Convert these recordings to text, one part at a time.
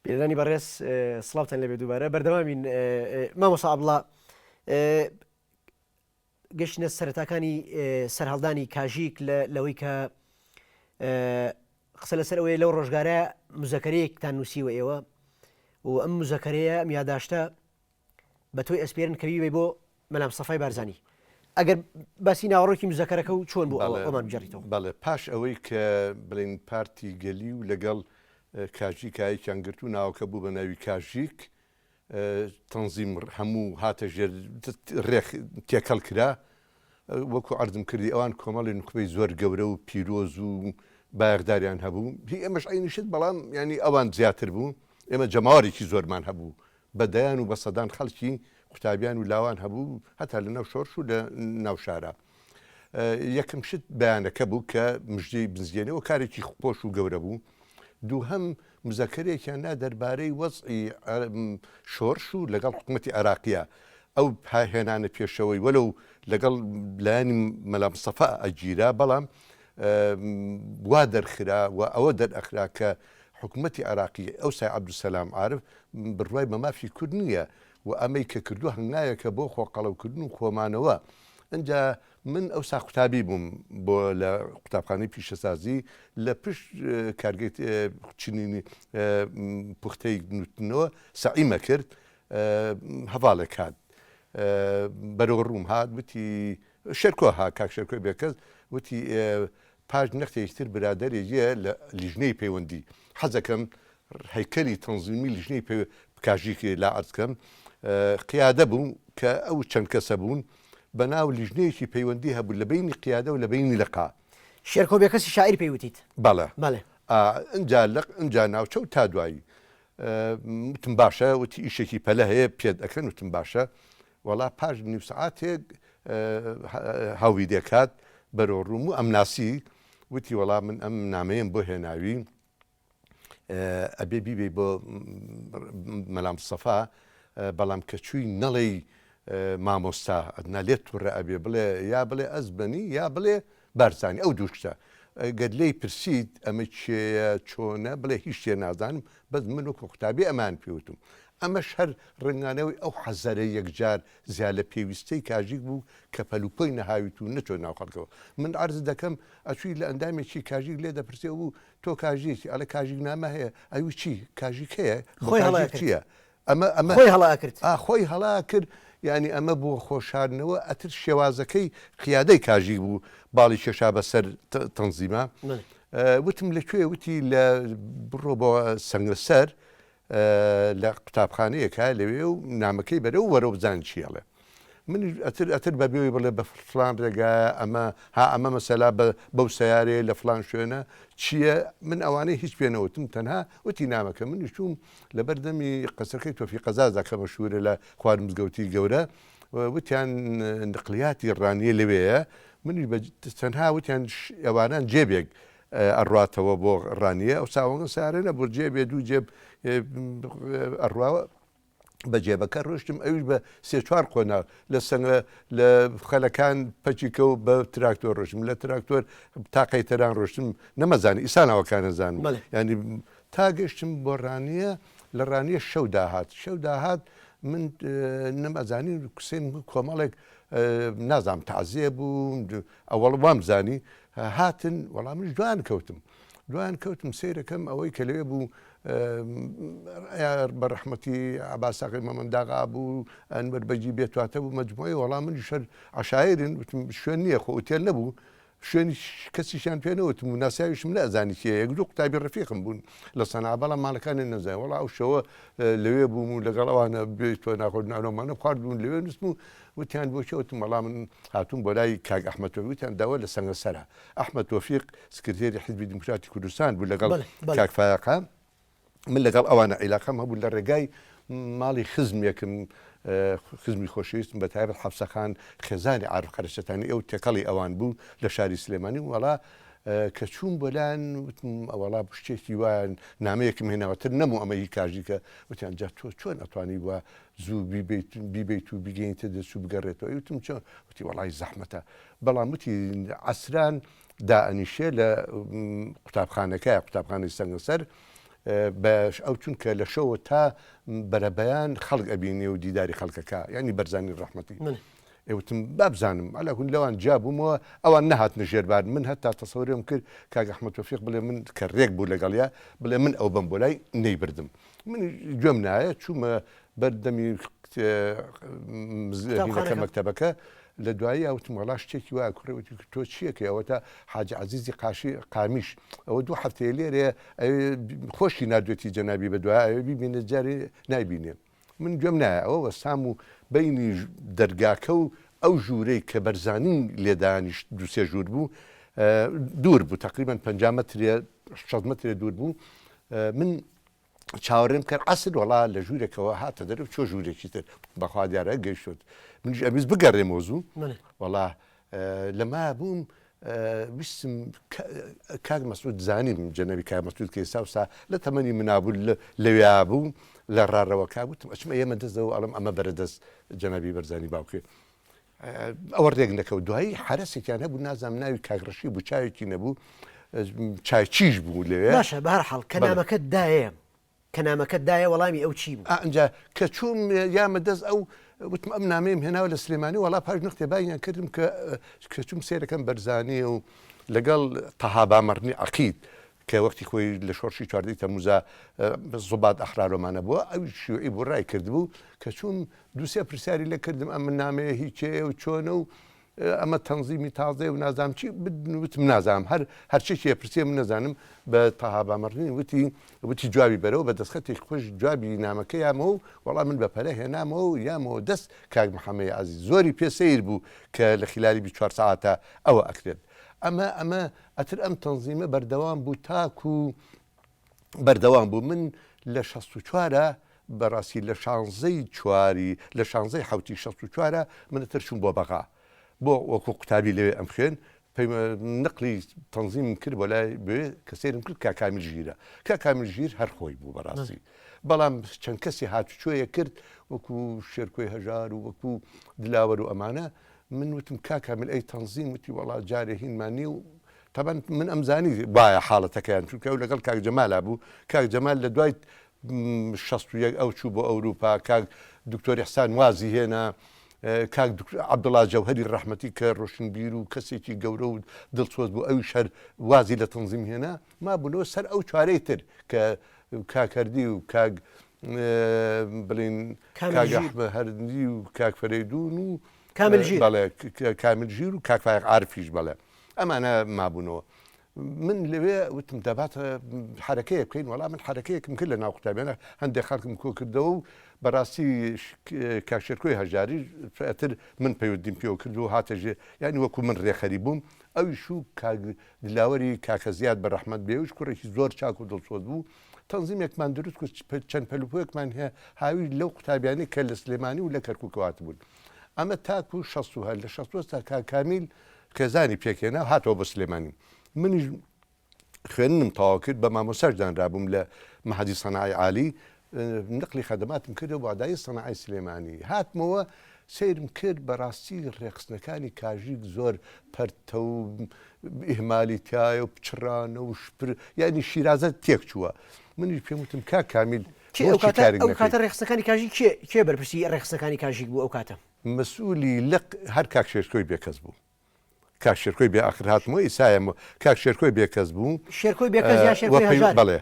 لێرانی بەڕێز سڵاوتان لەبێ دووبارە بەردەوامین مامۆستا عەبدوڵڵا گەشتنە سەرەتاکانی سەرهەڵدانی کاژیک لەوەی کە قسە لەسەر ئەوەیە لەو ڕۆژگارە مزەکەرەیەکتان نووسیوە ئێوە و ئەم مزەکەرەیە میاداشتە بە تۆی ئەسپێرن کەوی بۆ مەلام سەفای بارزانی ئەگەر باسی ناوەڕۆکی مزەکەرەکە و چۆن بۆ ئەومان بجێڕیتەوە. بەڵێ پاش ئەوەی کە بڵین پارتی گەلی و لەگەڵ کاژیکایەکیان گرت و ناوەکە بوو بە ناوی کاژیک تەنزیم هەموو هاتە ژێر ڕێک تێکەڵ کرا وەکو عەرزم کردی ئەوان کۆمەڵی نوخبەی زۆر گەورە و پیرۆز و بایەخداریان هەبوو هی ئێمەش عینیشت بەڵام ینی ئەوان زیاتر بوو ئێمە جەماوەڕێکی زۆرمان هەبوو بەدەیان و بە سەدان خەڵکی قوتابیان و لاوان هەبوو هەتا لە ناو شۆرش و لە ناو شارە. یەکەم شت بەیانەکە بوو کە مژدەی بنزیێنەوە کارێکی خۆش و گەورە بوو. دووهەم مزەکەرێکیان نا دەربارەی وەزعی شۆرش و لەگەڵ حکوومەتی عێراقیە ئەو هێنانە پێشەوەی وەلو لەگەڵ لایانی مەلام سەفا ئەگیرا بەڵام وا دەرخرا و ئەوە دەرئەخرا کە حکوومەتی عێراقی ئەو سای عەبدولسەلام عارف بڕوای بەمافی کورد نییە و ئەمەی کە کردو هەنگایەکە بۆ خۆقەڵەوکردن و کۆمانەوە. ئەجا من ئەو سا قوتابی بووم بۆ لە قوتابخانەی پیشەسازی لە پشت کارگەی چنینی پوختەی نووتنەوە سەعیمە کرد هەواڵێک هات بەرەو ڕووم هات وتی شەرکۆ ها کاک شەرکۆی بێکەس وتی پاش نەختێکتر برادەرێکیە لە لیژنەی پەیوەندی حەزەکەم هەیکەلی تەنزیمی لیژنەی کاژیکی لا عەرزکەم قیادە بوو کە ئەو چەند کەسە بوون بە ناو لیژنەیەکی پەیوەندی هەبوو لە بینی قیادە و لە بینی لەقا. شێرکۆ بێکەسی شاعیر پێیوتیت؟ بەڵێ بەڵێ ئەنجا ناوچە و تا دوایی وتم باشە وتی ئیشێکی پەلە هەیە پێت ئەەکەن وتم باشە وەڵا پاش نیو سەعاتێک هاوی دێکات بەرەو ڕووم و ئەم ناسی وتی وەڵام من ئەم نامەیەم بۆ هێناوی ئەبێ بیبێ بۆ مەلام سەفا بەڵام کە چووی نەڵێی مامۆستا ئەدنا لێت تووڕە ئەبێ بڵێ یا بڵێ ئەزبنی یا بڵێ بارزانی ئەو دووشتە گەر لێی پرسیت ئەمە چێە چۆنە بڵێ هیچ شتێ نازانم بەس من وەکو قوتابی ئەمان پێوتم. ئەمەش هەر ڕنگانەوەی ئەو حەزەرە یەکجار زیاد لە پێویستەی کاژیک بوو کە پەلوپۆی نەهاویت و نەچۆ ناو خەڵکەوە. من عەرز دەکەم ئەچووی لە ئەندامێکی کاژیک لێ دەپرسێ بوو تۆ کاژیکی ئەڵە کاژیک نامە هەیە ئەوی چی کاژیک هەیە خۆی هەڵا چییە؟ ئەمە خۆی هەڵا کرد خۆی هەڵا کرد ینی ئەمە بۆ خۆشاردنەوە ئەتر شێوازەکەی قیادەی کاژیک بوو باڵی کێشا بەسەر تەنزیمە. وتم لەکوێ وتی لە بڕۆ بۆ سەنگەسەر لە قوتابخانەیەکە لەوێ و نامەکەی بەرە و وەرە بزان چیاڵێ. من ئەتر بەبێەوەی بڵێ بە فلان ڕێگا ئەمە مەسەلا بەو سیارەیە لە فلان شوێنە چییە من ئەوانەی هیچ پێنەوتم تەنها وتی نامەکە من چووم لە بەردەمی قەسەکەی تۆفی قەزازا کە مەشهورە لە خوارد مزگەوتی گەورە وتیان نقلیاتی ڕانیە لەوەیە منی تەنها وتیان ئەوانان جێبێک ئەڕاتەوە بۆ ڕانیە ئەو چاوەڵە سارێنە بۆ جێبێ دوو جێب ئەڕواوە بە جێبەکە ڕۆشتم ئەوش بە سێ چوار قۆنا لە سەنگە لە خەلەکان پەچیکە و بە تراکتۆر ڕۆشتم لە تراکتۆر تاقەی تەران ڕۆشتم نەمەزانی ئیسانەوەکان نەزانم ینی تا گەشتم بۆ ڕانیە لە ڕانیە شەو داهات من نەمەزانی کوسێن کۆمەڵێک نازام تازیە بوو ئەوەڵ وام زانی هاتن وەڵام منش دوان کەوتم سیرەکەم ئەوەی کە لەوێ بوو بەڕەحمەتی عەباساقی مەمەنداغا بوو ئەنوەر بەجی بێتواتە بوو مەجموعی وەڵام منی شەر عەشایرن وتم شوێن نییە خۆ ئوتێل نەبوو شوێنی کەسیشان پێنەوتم و ناسیاویشم نەزانی کێ یەک دوو قوتابی ڕەفیقم بوون لە سەنعا بەڵام ماڵەکانی نەزانێ وەڵا ئەو شەوە لەوێ بووم و لەگەڵ ئەوانە بێتۆ ناخۆردنەوەمانە خواردبوون لەوێ نووسم و وتیان بۆ چێوتم وەڵام من هاتووم بۆ لای کاک ئەحمەد تۆفیق وتیان داوە لە سەنگەسەرە ئەحمەد تۆفیق سکرتێری حیزبی دیموکراتی کوردستان بوو لەگەڵ کاک فایەقا من لەگەڵ ئەوانە عیلاقەم هەبوو لە ڕێگای ماڵی خزمێکم خزمی خۆشەویستم بە تایبەت حەفسەخان خێزانی عارف خەرچەتانی ئەو تێکەڵی ئەوان بوو لە شاری سلێمانی وەڵا کە چوون بۆلان وتم ئەوەڵا شتێکی وان نامەیەکم هێناوەتر نەموو ئەمە هی کاژیکە وتیان جا تۆ چۆن ئەتوانی وە زوو بیبیت و بیگەینتە دەچوو بگەڕێتەوە وتم چۆن وتی وەڵای زەحمەتە بەڵام وتی عەسران دائەنیشێ لە قوتابخانەکەی قوتابخانەی سەنگەسەر باش ئەو چونکە لە شەوە تا بەرەبەیان خەڵک ئەبینێ و دیداری خەڵکەکە ینی بەرزانی ڕەحمەتی ئێوتم بابزانم ئەلاکون لەوان جابوومەوە ئەوان نەهاتنە ژێربار من هەتا تەسەورێم کرد کاک ئەحمەد تۆفیق بڵێ من کە ڕێک بوو لەگەڵیا بڵێ من ئەو بم بۆ لای نەیبردم من گوێم نایە چوومە بەردەمی هینەکە مەکتەبەکە لە دوایی ئەوتم وەڵا شتێکی وایە کوڕێوتی تۆ چیەکە ئەوە تا حاجی عەزیزی قامیش ئەوە دوو هەفتەیە لێرێ خۆشی نردوێتی جەنابی بە دوای ئەوێ بیبینێ جارێ نایبینێ من گوێم نایە ئەوە وەسام و بینی دەرگاکە و ئەو ژوورەی کە بەرزانی لێدانیشت دووسێ ژوور بوو دوور بوو تقریبا 50 مترێ 60 مترێ دوور بوو من چاوەڕێم کرد عەسر وەڵا لە ژوورێکەوە هاتە دەرەوە چۆ ژوورێکی تر بەخوا دیارە گەیشت منیش ئەویست بگەڕێم وەزوو وەڵا لەما بووم ویستم کاک مەسعود زانیم جەنەبی کاک مەسعود کە ئێستا وسا لە تەمەنی منابوو لەوێ بوو لە ڕاڕەوەکا بووتم ئەچمە ئێمە دەستەوە ئەڵم ئەمە بەرەدەست جەنەبی بەرزانی باوکێ ئەوە ڕێک نەکەوت دوایی حرەسێکیان هەبوو نازانم ناوی کاگڕەشی بوو چاوێکی نەبوو چای چیش بوو لەوێ باشە بەهەرحاڵ کەنامەکەت دایە کەنامەکەت دایە وەڵامی ئەو چی بوو ئەنجا کە چووم یامە دەست ئەو وتم ئەم نامەیەم هێناوە لە سلێمانی وەڵا پاش نقطێ باینیان کردم کە چوم سێرەکەم بەرزانی و لەگەڵ تەها بامەڕنی عەقید کە وەختی خۆی لە شۆڕشی چواردەی تەمووزە زوبات ئەحرارۆمانە بووە ئەو شیوعی بۆ ڕای کردبوو کە چوم دووسێ پرسیاری لە کردم ئەم نامەیە هیچێ و چۆنە و ئەمە تەنزیمی تازێ و نازانم چی وتم نازانم هەرچێکی پرسیە من نەزانم بە تەها بامەڕنی وتی جوابی بەرەوە بە دەستخەتێک خۆش جوابی نامەکە یامەوە وەڵام من بە پەرە هێنامەوە و یامەوە دەست کاک محەممەد عەزیز زۆری پێسەیر بوو کە لە خلالی 24 ساعتە ئەوە ئەکرێت ئەمە ئەتر ئەم تەنزیمە بەردەوام بوو تاکو بەردەوام بوو من لە 64 بەڕاستی لە 16 چواری لە 16 حوتی 64 منەتر چوون بۆ بەغا بۆ وەکو قوتابی لەوێ ئەم خوێن نقلی تەنزیم کرد بۆ لای بێ کە سێرم کرد کا کامیل ژیرە کا کامیل ژیر هەر خۆی بوو بەڕاستی بەڵام چەند کەسی هاتوچۆیە کرد وەکو شێرکۆی هەژار و وەکو دلاوەر و ئەمانە من وتم کا کامیل ئەی تەنزیم وتی وەڵا جارێ هینمانی و طبعا من ئەمزانی وایە حاڵەتەکەیان چونکە ئەو لەگەڵ کاک جەمالا بوو کاک جەمال لە دوای 61 ئەو چوو بۆ ئەوروپا کاک دکتۆر ئیحسان وازی هێنا کاک عەبدوڵڵا جەوهەری ڕەحمەتی کە ڕۆشنبیر و کەسێکی گەورە و دڵسۆز بوو ئەوی شەر وازی لە تەنزیم هێنا ما بوونەوە سەر ئەو چارەی تر کە کاکەردی و کاک بڵین کاک ئەحمەد هەردی و کاک فەرەیدون و کامل ژیر و کاک فایق عارفیش بەڵێ ئەمانە مابوونەوە من لەوێ وتم دەباتە حرەکەیە بکەین وەڵام من حرەکەیەکم کرد لە ناو قوتابیانە هەندێک خەڵکم کۆ کردەوە و بەڕاستی کاک شێرکۆی هەژاری ئەتر من پەیوەندیم پێوە کرد و هاتەژێ ینی وەکو من ڕێخەری بووم ئەویش و دلاوەری کاکە زیاد بە ڕەحمەت بێوش کوڕێکی زۆر چاک و دڵسۆز بوو تەنزیمێکمان دروست چەند پەلوپۆیەکمان هەیە هاوی لەو قوتابیانی کە لە سلێمانی و لە کەرکووکەوات بوون ئەمە تاکو 60 هەر لە 60 تا کاکامیل خێزانی پێکێنا هاتەوە بە سلێمانی منیش خوێنم تەواو کرد بە مامۆساش دانرابووم لە مەحەدی سەناعی عالی نقلی خەدەماتم کردەوە بۆ ئادایی سەناعی سلێمانی هاتمەوە سیرم کرد بەڕاستی ڕێخستنەکانی کاژیک زۆر پەرتە و ئیهمالی تایە و پچڕانە و شپر یعنی شیرازە تێک چووە منیش پێم وتم کاک کامیل ئەو کاتە ڕێخستەکانی کاژی کێ بەرپرسی ڕێخستەکانی کاژیک بوو ئەو کاتە مەسئولی لەق هەر کاک شێرکۆی بێکەس بوو کاک شێرکۆی بێ ئاخر هاتمەوە ئیسایەمەوە کاک شێرکۆی بێکەس بوو شێرکۆی بێکەس یا شێرکۆی هەژار بەڵێ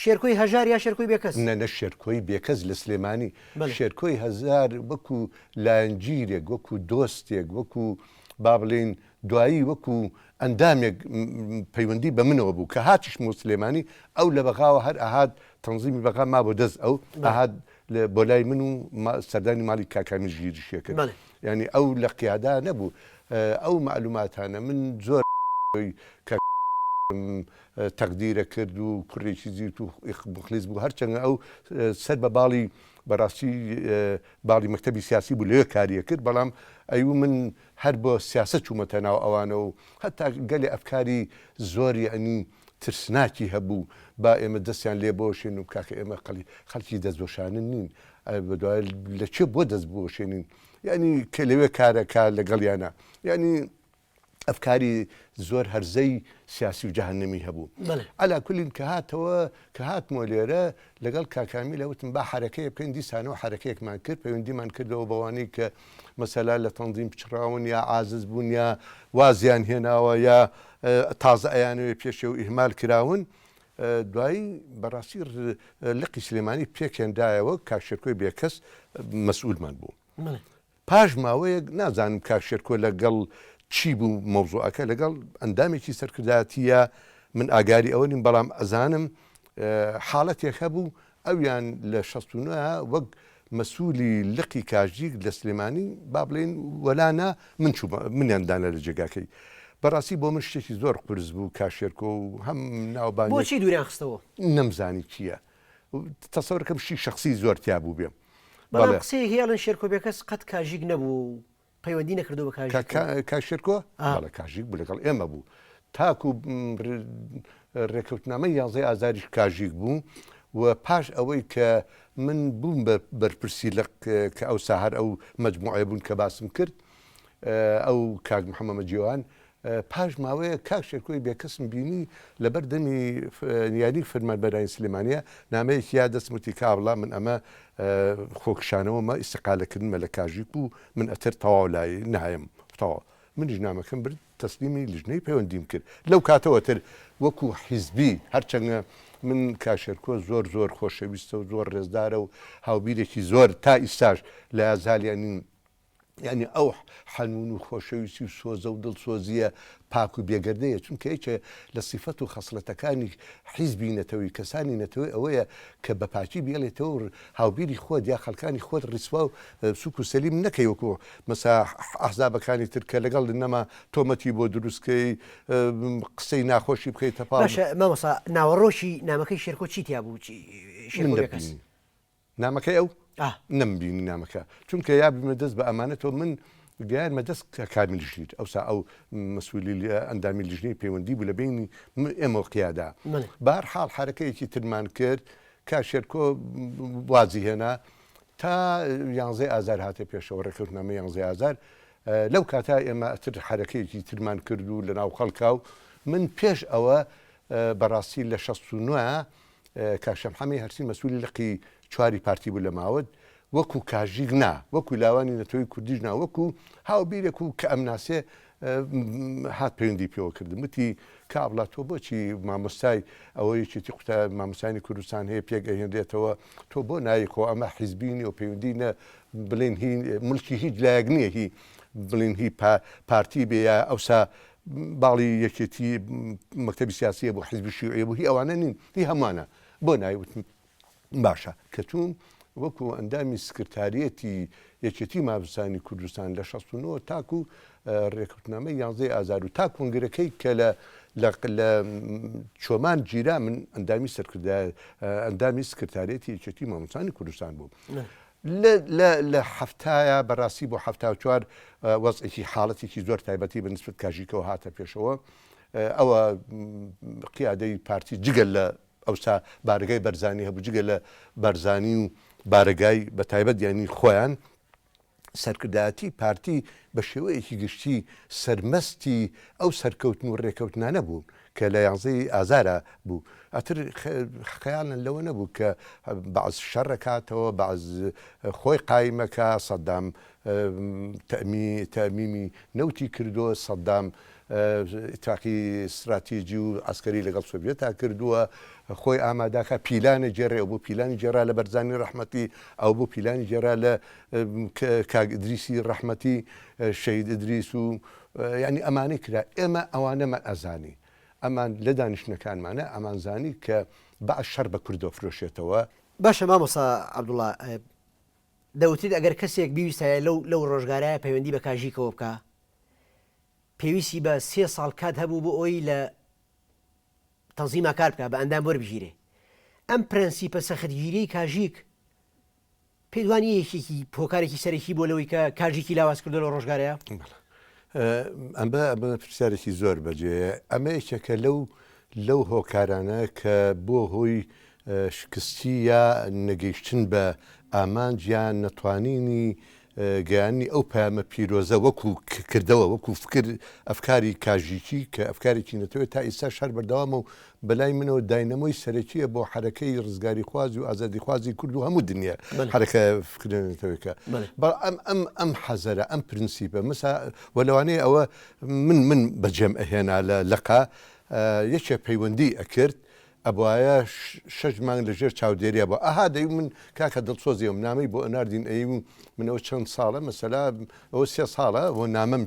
شێرکۆی هەژار یا شێرکۆی بێکەس نە شێرکۆی بێکەس لە سلێمانی شێرکۆی هەزار وەکو لایەنگیرێک وەکو دۆستێک وەکو با بڵێن دوایی وەکو ئەندامێک پەیوەندی بە منەوە بوو کە هاتیشم و سلێمانی ئەو لە بەغاوە هەر ئاهات تەنزیمی بەغا ما بۆ دەست ئەو ئاهات بۆ لای من و سەردانی ماڵی کاکامی ژیریشیە کرد ینی ئەو لە قیادا نەبوو ئەو معلوماتانە من زۆر تەقدیرە کرد و کوڕێکی زیت و مخلیص بوو هەرچەندە ئەو سەر بە باڵی بەڕاستی باڵی مەکتەبی سیاسی بوو لێ کاریە کرد بەڵام ئەیوو من هەر بۆ سیاست چوومەتە ناو ئەوانە و هەتا گەلێ ئەفکاری زۆری ئەنی ترسناکی هەبوو با ئێمە دەستیان لێ بۆشێن و کاکە ئێمە خەڵکی دەستبۆشانن نین بەدوای لە چێ بۆ دەست بۆشێنین یعنی کە لەوێ کارەکە لەگەڵیانە یعنی ئەفکاری زۆر هەرزەی سیاسی و جەهەنەمی هەبوو ئەلا کولین کە هاتەوە کە هاتمۆ لێرە لەگەڵ کاکامی لەوتم با حرەکەی بکەین دیسانەوە حرەکەیەکمان کرد پەیوەندیمان کردەوە بەوانەی کە مەسەلا لە تەنزیم پچراون یا عازز بوون یا وازیان هێناوە یا تازە ئەیانوێ پێشێ و ئیهمال کراون دوایی بەڕاستی لقی سلێمانی پێکێندایەوە کاکشێرکۆی بێکەس مەسئولمان بوو پاش ماوەیەک نازانم کاکشێرکۆ لەگەڵ چی بوو مەوزوعەکە لەگەڵ ئەندامێکی سەرکردایەتیە من ئاگاری ئەوە نیم بەڵام ئەزانم حاڵەتێک هەبوو ئەویان لە 69 وەک مەسئولی لقی کاژیک لە سلێمانی با بڵێن وەلانە منیاندانە لە جێگاکەی بەڕاستی بۆ من شتێکی زۆر قرس بوو کاکشێرکۆ و هەم ناوبان بۆچی دووریان خستەوە نەمزانی چییە تەسەورەکەم شی شخصی زۆر تیا بوو بێم بەڵام قسەیەکی هێڵن شێرکۆ بێکەس قەت کاژیک نەبوو پەیوەندی نەکردو بە کاکشێرکۆ بەڵێ کاژیک بوو لەگەڵ ئێمە بوو تاکو ڕێکەوتنامە 11 ئازاریش کاژیک بوو و پاش ئەوەی کە من بووم بەرپرسی لە کە ئەو ساهر ئەو مەجموعە بوون کە باسم کرد ئەو کاک محەممەد جیوان پاش ماوەیە کاکشێرکۆی بێکەسم بینی لەبەر دەمی یاری فەرمانبەرانی سلێمانیە نامەیەکی یا دەستموتی کابڵا من ئەمە خۆکشانەوەمە ئیسقالەکردنمە لە کاژیک و من ئەتر تەواو لای نهایم تەواو منیش نامەکەم برد تەسلیمی لیژنەی پەیوەندیم کرد لەو کاتەوەتر وەکو حیزبی هەرچەندە من کاکشێرکۆ زۆر زۆر خۆشەویستە و زۆر ڕێزدارە و هاوبیرێکی زۆر تا ئیساش لە یازالیانی یعنی ئەو حەنون و خۆشەویستی و سۆزە و دڵسۆزیە پاک و بێگەردەیە چونکە هیچە لە سیفەت و خەسڵەتەکانی حیزبی نەتەوەی کەسانی نەتەوەی ئەوەیە کە بەپاچی بێڵێتەوە هاوبیری خۆت یا خەڵکانی خۆت ڕیسوا و سوک و سەلیم نەکەی وەکو مەسا ئەحزابەکانی ترکە لەگەڵ نەما تۆمەتی بۆ دروستکەی قسەی ناخۆشی بکەیتە پاش مەمەسا ناوەڕۆشی نامەکەی شێرکۆ چیتیا بوو نامەکەی ئەو نەمبینی نامەکە چونکە یا بمە دەست بە ئەمانەتەوە من گیانمە دەست کامی لیژنیت ئەوسا ئەو مەسئولی ئەندامی لیژنەی پەیوەندی بوو لە بینی ئێمە قیادا بەهەرحاڵ حرەکەیەکی ترمان کرد کاکشێرکۆ وازی هێنا تا 11 ئازار هاتە پێشەوە ڕێکەوتنامە 11 ئازار لەو کاتا ئێمە ئەتر حرەکەیەکی ترمان کرد و لە ناو خەڵکا و من پێش ئەوە بەڕاستی لە 69 کاکشەمحەمەی هەرسی مەسئولی لقی چواری پارتی بوو لە ماوەت وەکو کاژیک نا وەکو لاوانی نەتەوەی کوردیش نا وەکو هاوبیرێک و کە ئەمناسێ هات پەیوەندی پێوە کردم وتی کابڵا تۆ بۆچی مامۆستای ئەوەیەکی قوتە مامۆستانی کوردستان هەیە پێگەهێنرێتەوە تۆ بۆ نایکۆ ئەمە حیزبینی و پەیوەندی نە بڵێن هی ملکی هیچ لایەک نییە هی بڵێن هی پارتی بێ یا ئەوسا باڵی یەکێتی مەکتەبی سیاسیە بۆ حیزبی شیوعیە بوو هی ئەوانە نین هی هەمانە بۆ نایوتم باشە کەچوون وەکو ئەندامی سکرتاریەتی یەکێتی مابستانی کوردستان لە 69 تاکو ڕێکەوتنامە 11 ئازار و تا کۆنگرەکەی کە لە چۆمان گیرا من ئەندامی سکرتاریەتی یەکێتی مامۆستانی کوردستان بوو لە هەفتایە بەڕاستی بۆ 74 وەزعێکی حاڵەتێکی زۆر تایبەتی بە نسبەت کاژیکەوە هاتە پێشەوە ئەوە قیادەی پارتی جگەل لە ئەوسا بارگای بەرزانی هەبوو جگە لە بەرزانی و بارگای بە تایبەت یانی خۆیان سەرکردایەتی پارتی بە شێوەیەکی گشتی سەرمەستی ئەو سەرکەوتن و ڕێکەوتنانە بوون کە لە 11 ئازارە بوو ئەتر خەیاڵن لەوە نەبوو کە بەعز شەڕەکاتەوە بەعز خۆی قایمەکە سەدام تەمیمی نەوتی کردووە سەدام تاقی استراتیژی و ئەسکەری لەگەڵ سۆڤێتا کردووە خۆی ئاماداکە پیلانە جێڕێ ئەو بۆ پیلانی جێرا لە بەرزانی ڕەحمەتی ئەو بۆ پیلانی جێرا لە کاک ئیدریسی ڕەحمەتی شەید ئیدریس و ینی ئەمانەی کرا ئێمە ئەوانەمە ئەزانی ئەمان لە دانیشتەکانمانە ئەمانزانی کە بەعز شەڕ بە کوردۆ فرۆشێتەوە باشە مامۆستا عەبدوڵڵا دەوتریت ئەگەر کەسێک بیویستە لەو ڕۆژگارایە پەیوەندی بە کاژیکەوە بکە پێویستی بە 3 ساڵ کات هەبوو بۆ ئەوی لە تەنزیما کار بکە بە ئەندام وەربژیرێ ئەم پرەنسیپە سەختگیریی کاژیک پێدوانی یەکێکی پۆکارێکی سەرەکی بۆ لەوەی کە کاژیکی لاواز کردو لە ڕۆژگارەیە ئەمە پرسیارێکی زۆر بەجێ ئەمە یەکێکە لەو هۆکارانە کە بۆ هۆی شکستی یا نەگەیشتن بە ئامانجیان نەتوانینی گەیانی ئەو پامە پیرۆزە وەکو کردەوە وەکو ئەفکاری کاژیکی کە ئەفکارێکی نەتەوێت تا ئێستا شار بەردەوامە و بەلای منەوە داینەمۆی سەرەکیە بۆ حرەکەی ڕزگاری خوازی و ئازادی خوازی کورد و هەموو دنیا حرەکە فکرێنێتەوەیکە ئەم حەزەرە ئەم پرینسیپە وەلەوانەیە ئەوە من بەجێم ئەهێنا لە لەقا یەکێ پەیوەندی ئەکرد ئەبواە 6 مانگ لەژێر چاودێریە بۆ ئەها دەی من کاکە دڵسۆزیەوە نامەی بۆ ئەناردین ئەی منەوە چەند ساڵە مەسەلا ئەوە 3 ساڵە بۆ نامەم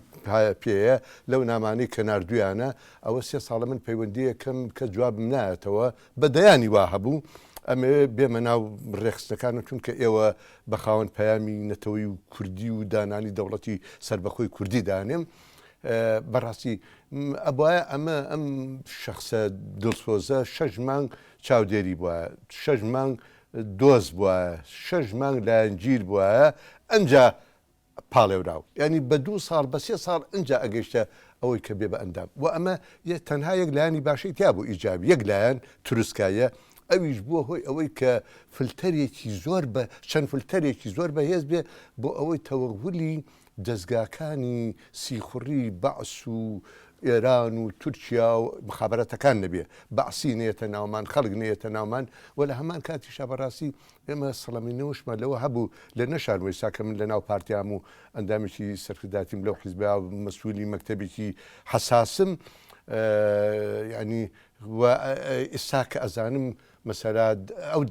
پێەیە لەو نامانەی کە نردویانە ئەوە 3 ساڵە من پەیوەندیەکەم کە جوابم نایەتەوە بەدەیانی وا هەبوو ئەمێ بێمە ناو ڕێخستەکان چونکە ئێوە بە خاوەن پەیامی نەتەوەی و کوردی و دانانی دەوڵەتی سربەخۆی کوردی دانێم بەڕاستی ئەبواە ئەمە ئەم شخصە دڵسۆزە 6 مانگ چاودێری بووە 6 مانگ دۆست بووە 6 مانگ لایەنگیر بووە ئەنجا پاڵێوراو ینی بە 2 ساڵ بە 3 ساڵ ئەنجا ئەگەیشتە ئەوەی کە بێ بە ئەندام و ئەمە تەنها یەک لایانی باشەی تیا بوو ئیجابی یەک لایەن تروسکایە ئەویش بووە هۆی ئەوەی کە فلتەرێکی زۆر بە چەند فلتەرێکی زۆر بەهێز بێ بۆ ئەوەی تەوەغولی دەستگاکانی سیخوڕی بەعس و ئێران و تورکیا و مخابەتەکان نەبێ بەعسی نێتە ناومان خەڵک نێتە ناومان و لە هەمان کاتیشا بەڕاستی ئێمە سەڵەمینەوەشمان لەوە هەبوو لە نەشارمەوەی ساکە من لە ناو پارتیام و ئەندامێکی سەرکرداتیم لەو حیزبا و مەسئولی مەکتەبێکی حساسم ینی ئێستا کە ئەزانم مەسەلا ئەو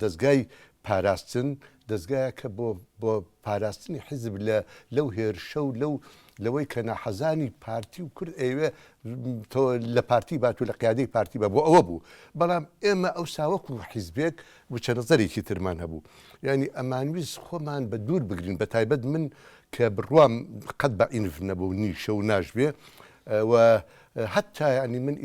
دەستگای پاراستن دەستگایە کە بۆ پاراستنی حیزب لەو هێرشە و لەوەی کە ناحەزانی پارتی و کورد ئەوێ لە پارتی بات و لە قیادەی پارتی بە بۆ ئەوە بوو بەڵام ئێمە ئەو ساوەکو حیزبێک وچە نەزەرێکی ترمان هەبوو ینی ئەمانویست خۆمان بە دوور بگرین بە تایبەت من کە بڕوام قەت بە ئینف نەبوو نیشە و ناشبێ و حتا ینی من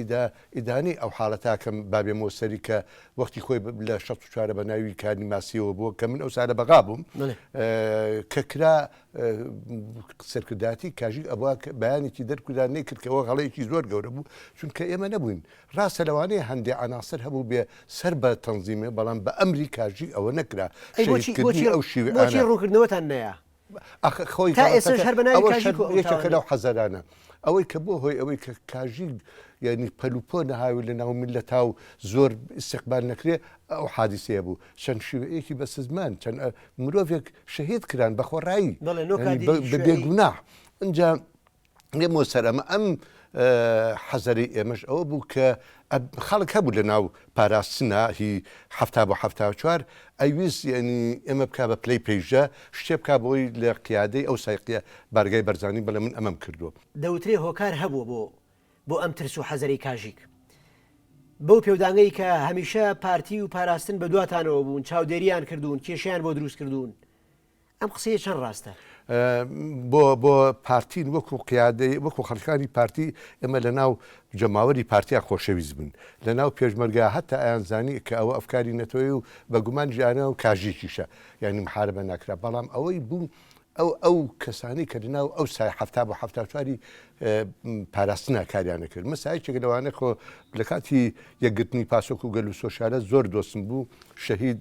ئیدانی ئەو حاڵەتاکەم بابێمەوە سەری کە وەختی خۆی لە 14 بە ناوی کاری ماسیەوە بووە کە من ئەو سارە بەغا بووم کە کرا سەرکرداتی کاژی ئەوە بەیانێکی دەرکودا نەیکردکەوە غەڵەیەکی زۆر گەورە بوو چونکە ئێمە نەبووین ڕاستە لەوانەیە هەندێک عناسر هەبوو بێ سەر بە تەنزیمێ بەڵام بە ئەمری کاژی ئەوە نەکرا ئەو شیوەی ڕووکردنەوەتان نەیە خۆی یەکێکە لەو حەزەرانە ئەوەی کە بۆ هۆی ئەوەی کە کاژی ینی پەلوپۆ نەهاوی لە ناو میلەتا و زۆر استقبال نەکرێ ئەو حادیسەیە بوو چەند شێوەیەکی بە سزمان چەند مرۆڤێک شەهید کران بە خۆڕایی بێگوناح ئەنجا لێمەوە سەر ئەم حەزەری ئێمەش ئەوە بوو کە خەڵک هەبوو لە ناو پاراستنە هی 1970 ئەویست ینی ئێمە بک بە پلەی پێیژە شتێ بک بۆی لە قیادەی ئەو سایقیە بارگای بەرزانی بەڵە من ئەمەم کردووە دەوترێ هۆکار هەبووە بۆ ئەم ترس و حەزەری کاژیک بەو پێودانگەی کە هەمیشە پارتی و پاراستن بە دواتانەوە بوون چاودێریان کردوون کێشیان بۆ دروست کردوون ئەم قسەیە چەند ڕاستە بۆ پارتین وەکو قیادەی وەکو خەڵکانی پارتی ئێمە لە ناو جەماوەری پارتیا خۆشەویست بن لە ناو پێشمەرگا هەتا ئایانزانی کە ئەوە ئەفکاری نەتەوەی و بە گومان ژیانە و کاژێکیشە یعنی محاربە ناکرا بەڵام ئەوەی بوو ئەو کەسانی کە لەناو ئەو سای 1970 پاراستنە کاریانە کرد مەسایەکێک لەوانە خۆ لە کاتی یەکگرتنی پاسۆک و گەل و سۆشیالە زۆر دۆستم بوو شەهید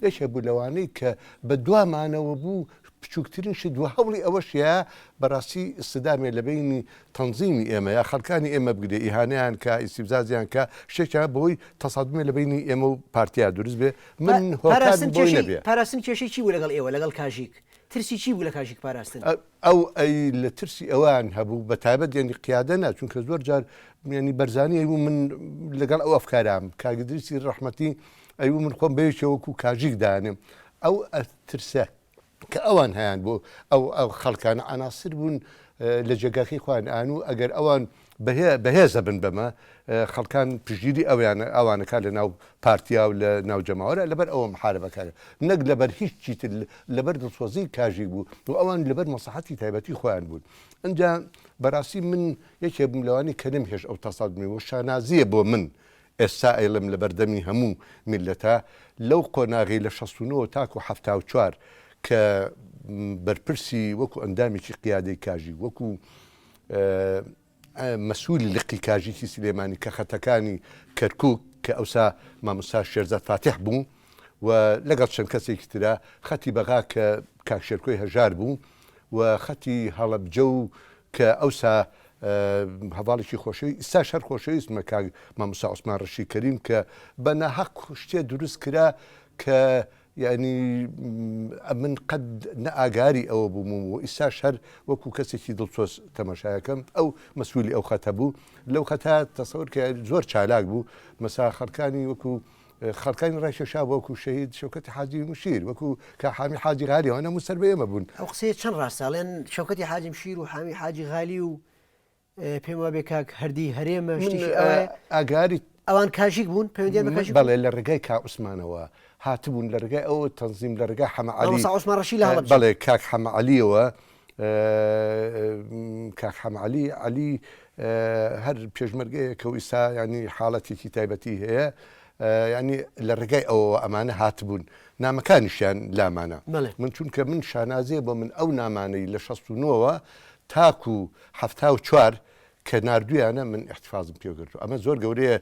یەکێ بوو لەوانەی کە بە دوامانەوە بوو بچووکترین شت دووە هەوڵی ئەوەشیە بەڕاستی ئستدامێ لە بینی تەنزیمی ئێمە یا خەڵکانی ئێمە بگرێ ئیهانیان کە ئیسیبزازیان کە شتێکیان بۆی تەسادمێ لە بینی ئێمە و پارتیا دروست بێ من پاراستن کێشەی چی بوو لەگەڵ ئێوە لەگەڵ کاژیک ترسی چی بوو لە کاژیک پاراستن ئەو لە ترسی ئەوان هەبوو بە تایبەت ینی قیادە نا چونکە زۆر جار ینی بەرزانی ئەیبوو من لەگەڵ ئەو ئەفکارام کاگدرسی ڕەحمەتی ئەیبوو من خۆم بەیەکەوەکو کاژیک دانم ئەو ترسە کە ئەوان هەیان بۆ ئەو خەڵکانە عناسر بوون لە جێگاکەی خوان ئانوو ئەگەر ئەوان بەهێزە بن بەمە خەڵکان پژگیری ئەوانەکە لە ناو پارتیا و لە ناو جەماوەرە لەبەر ئەوە محاربەکانە نەک لەبەر هیچ چیتر لەبەر دڵسۆزی کاژی بوو و ئەوان لەبەر مەسەحەتی تایبەتی خۆیان بوون ئەنجا بەڕاستی من یەکێ بووم لەوانی کە نەمهێش ئەو تەسادمی و شانازیە بۆ من ئێستا ئەیڵم لە بەردەمی هەموو میلەتە لەو قۆناغی لە 69 تاکو 74 کە بەرپرسی وەکو ئەندامێکی قیادەی کاژی وەکو مەسئولی لقی کاژیکی سلێمانی کە خەتەکانی کەرکووک کە ئەوسا مامۆستا شێرزاد فاتح بوو و لەگەڵ چەند کەسێکی ترا خەتی بەغا کە کاکشێرکۆی هەژار بوو و خەتی هەڵەبجە و کە ئەوسا هەواڵێکی خۆشەوی ئستا شەر خۆشەویستمە کاک مامۆستا عوسمان ڕەشید کەریم کە بە ناحەق شتێ دروست کرا کە یعنی من قەت نەئاگاری ئەوە بووم و ئیستا شەر وەکو کەسێکی دڵسۆز تەماشایەکەم ئەو مەسئولی ئەو خەتە بوو لەو خەتا تەسەور کە زۆر چالاک بوو مەسا خەڵکانی وەکو خەڵکانی ڕایکێشا وەکو شەهید شەوکەتی حاجی مشیر وەکو کە حامی حاجی غالی ئەوانە موسەر بە ئێمە بوون ئەو قسەیە چەند ڕاستاڵێن شەوکەتی حاجی مشیر و حامی حاجی غالی و پێم وابێ کاک هەردی هەرێمە شتێکی ئاگاری ئەوان کاژیک بوون پەیوەندیان بە کاژیک بەڵێ لە ڕێگای کا عوسمانەوە هاتبوون لە ڕێگای ئەوە تەنزیم لە ڕێگای حەمەعەلی مامۆستا عوسمان ڕەشید لە هەڵەبجە بەڵێ کاک حەمەعەلیەوە کاک حەمەعەلی عەلی هەر پێشمەرگەیەکە و ئیستا ینی حاڵەتێکی تایبەتی هەیە ینی لە ڕێگای ئەوە ئەمانە هاتبوون نامەکانیشیان لامانە من چونکە من شانازێ بۆ من ئەو نامانەی لە 69ەوە تاکو 74 کە نردویانە من احتفاظم پێگرتو ئەمە زۆر گەورەیە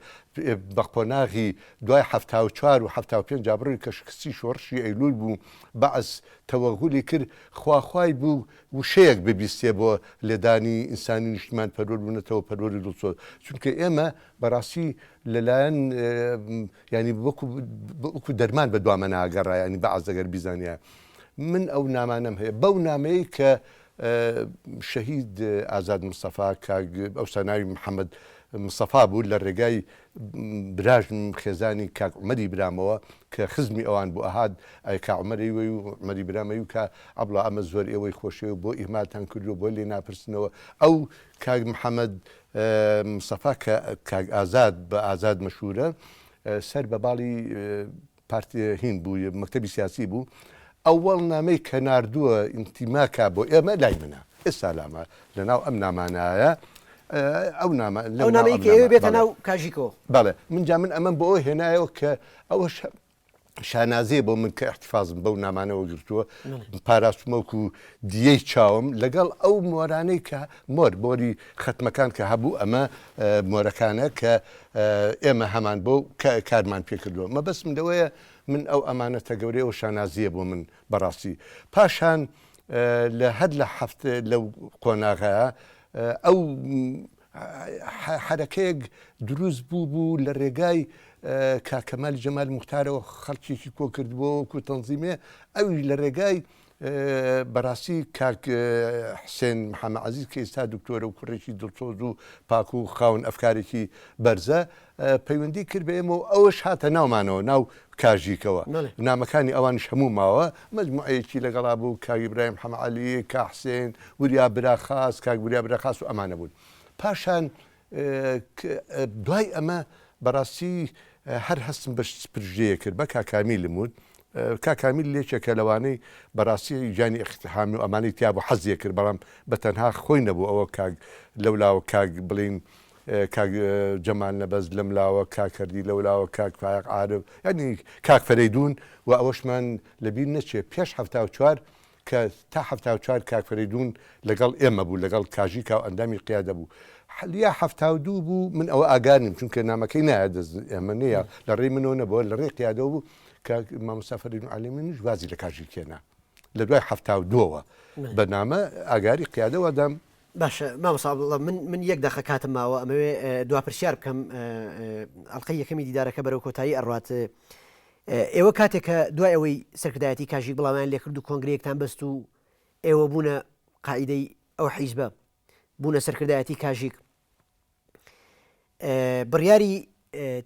بە قۆناغی دوای 74 و 75 جابڕی کە شکستی شۆڕشی ئەیلول بوو بەعس تەوەغولی کرد خواخوای بوو وشەیەک ببیستێ بۆ لێدانی ئینسانی نیشتمان پەرۆر بوونەتەوە پەرۆری دڵسۆز چونکە ئێمە بەڕاستی لەلایەن ینی وەکو دەرمان بە دوامە ناگەڕا ینی بەعز دەگەر بیزانیا من ئەو نامانەم هەیە بەو نامەیە کە شەهید ئازاد مستەفا ئەوسا ناوی محەممەد مستەفا بوو لە ڕێگای براژم خێزانی کاک عومەری برامەوە کە خزمی ئەوان بوو ئەهات کا عومەری وی و عومەری برامەی و کە ئەبڵا ئەمە زۆر ئێوەی خۆشەوە بۆ ئیهماتان کردو بۆ لێ ناپرسنەوە ئەو کاک محەممەد مستەفا کاک ئازاد بە ئازاد مەشهورە سەر بە باڵی پارتی هین بوو مەکتەبی سیاسی بوو ئەوەڵ نامەی کە نردووە ئینتیماکە بۆ ئێمە لای منە ئێستا لامە لەناو ئەم نامانایە ئەو نامەیەکە ئێوە بێتە ناو کاژیکەوە بەڵێ منجا من ئەمە بۆ ئەوە هێنایەوە کە ئەوە شانازێ بۆ من کە احتفاظم بەو نامانەوە گرتووە پاراستمەوەکو دیەی چاوم لەگەڵ ئەو مۆرانەی کە مۆری ختمەکان کە هەبوو ئەمە مۆرەکانە کە ئێمە هەمان بۆ کارمان پێکردووە مەبەستم لەوەیە من ئەو ئەمانەتە گەورەی ئەو شانازیە بۆ من بەڕاستی پاشان لە هەر لە هەفتە لەو قۆناغەیە ئەو حرەکەیەک دروست بوو لە ڕێگای کاکەمال جەمال موختارەوە خەڵکێکی کۆ کردبووە وەکو تەنزیمێ ئەوی لە ڕێگای بەڕاستی کاک حسێن محەممەد عەزیز کە ئێستا دکتۆرە و کوڕێکی دڵسۆز و پاک و خاون ئەفکارێکی بەرزە پەیوەندی کرد بە ئێمە و ئەوەش هاتە ناومانەوە ناو کاژیکەوە نامەکانی ئەوانش هەموو ماوە مەجموعەیەکی لەگەڵا بوو کاک ئیبراهیم محەممەد عەلی کا حسێن وریا براخاس کاک وریا براخاس و ئەمانە بوون پاشان دوای ئەمە بەڕاستی هەر هەستم بە پرژەیە کرد بە کاکامیلم وت کاکامیل لێکێکە لەوانەی بەڕاستی جانی اختحامی و ئەمانەی تیا بۆ حەزیە کرد بەڵام بەتەنها خۆی نەبوو ئەوە کاک لەولاوە کاک بڵین کاک جەمال نەبەز لەملاوە کاکردی لەولاوە کاک فایق عارف ینی کاک فەرەیدون و ئەوەشمان لەبیر نەچێ پێش 74 کە تا 74 کاک فەرەیدون لەگەڵ ئێمە بوو لەگەڵ کاژیکا و ئەندامی قیادە بوو یا 72 بوو من ئەوە ئاگانیم چونکە نامەکەی نایە ئێمە نییە لە ڕێی منەوە نەبووە لە ڕێی قیادەوە بوو کە مامۆستا فەرەیدون عەلیمیش وازی لە کاژیکێنا لە دوای 72ەوە بەنامە ئاگاری قیادەوە دەم باشە مامۆستا من یەک دەقە کاتم ماوە ئەمەوێ دوا پرسیار بکەم ئەڵقەی یەکەمی دیدارەکە بەرەو کۆتایی ئەڕات ئێوە کاتێککە دوای ئەوەی سەرکردایەتی کاژیک بڵاویان لێ کرد و کۆنگرەیەکتان بەست و ئێوە بوونە قاعیدەی ئەو حیزبە بوونە سەرکردایەتی کاژیک بڕیاری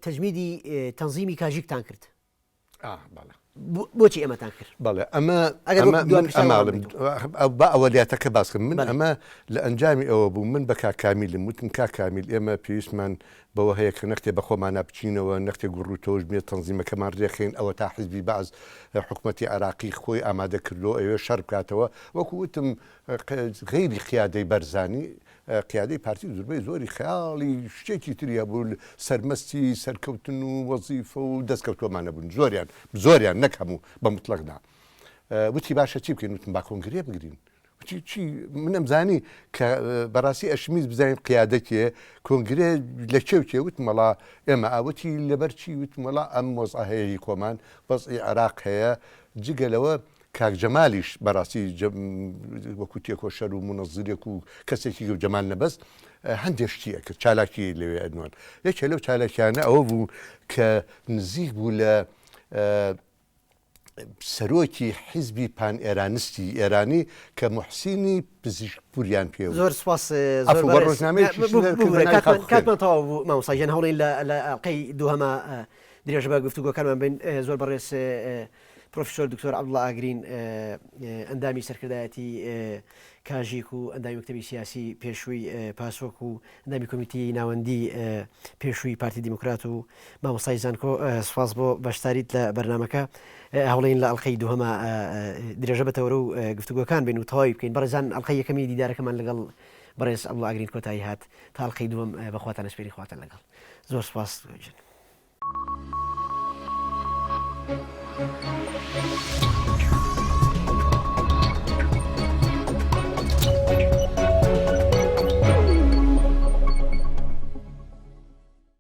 تەجمیدی تەنزیمی کاژیکتان کرد بۆچی ئەمەتان کرد بەڵێ ئەمە بە ئەوەلیاتەکە باسکەم من ئەمە لە ئەنجامی ئەوە بوو من بە کاکامیلم وتم کاکامیل ئێمە پێویستمان بەوە هەیە کە نەختێ بە خۆمانە بچینەوە نەختێک گوڕوتۆش بێت تەنزیمەکەمان ڕێخین ئەوە تا حیزبی بەعز حکوومەتی عراقی خۆی ئامادە کردو ئەوێ شەڕ بکاتەوە وەکو وتم غەیری قیادەی بەرزانی قیادەی پارتی زۆربەی زۆری خەیاڵی شتێکی تریە بوو سەرمەستی سەرکەوتن و وەزیفە و دەستکەوتۆمانە بوون زۆریان نەک هەموو بە مطلقدا وتی باشە چی بکەین وتم با کۆنگرێ بگرین چی من ئەمزانی کە بەڕاستی ئەشمیز بزانین قیادەتێ کۆنگرێ لە کێوتێ وتمەڵا ئێمە ئاوەتی لەبەر چی وتمەڵا ئەم مۆزە هەیەی کۆمان بەس عێراق هەیە جگەلەوە کاک جەمالیش بەڕاستی وەکو تێکۆشەر و منەزیرێک و کەسێکی جەمال نەبەست هەندێک شتیە کە چالاکی لەوێ ئەدوان یەکێ لەو چالاکیانە ئەوە بوو کە نزیک بوو لە سەرۆکی حیزبی پان ئێرانستی ئێرانی کە محسینی پزیشکپوریان پێ زۆر سپاس کاتمان تەواو بوو مامۆستاژیان هەوڵین لە ئەڵقەی دووهەمە درێژە بە گفتوگۆکانمان بین زۆر بەڕێز پرۆفیسۆر دکتۆر عەبدوڵڵا ئاگرین ئەندامی سەرکردایەتی کاژیک و ئەندامی مەکتەبی سیاسی پێشووی پاسۆک و ئەندامی کۆمیتی ناوەندی پێشووی پارتی دیموکرات و مامۆستای زانکۆ سپاس بۆ بەشداریت لە بەرنامەکە هەوڵین لە ئەڵقەی دووهەمە درێژە بەتەوەرە و گفتوگۆکان بین و تەواوی بکەین بەڕێزان ئەڵقەی یەکەمی دیدارەکەمان لەگەڵ بەڕێز عەبدوڵڵا ئاگرین کۆتایی هات تا ئەڵقەی دووەم بەخواتان ئەسپێری خواتان لەگەڵ زۆر سپاس. Thank you.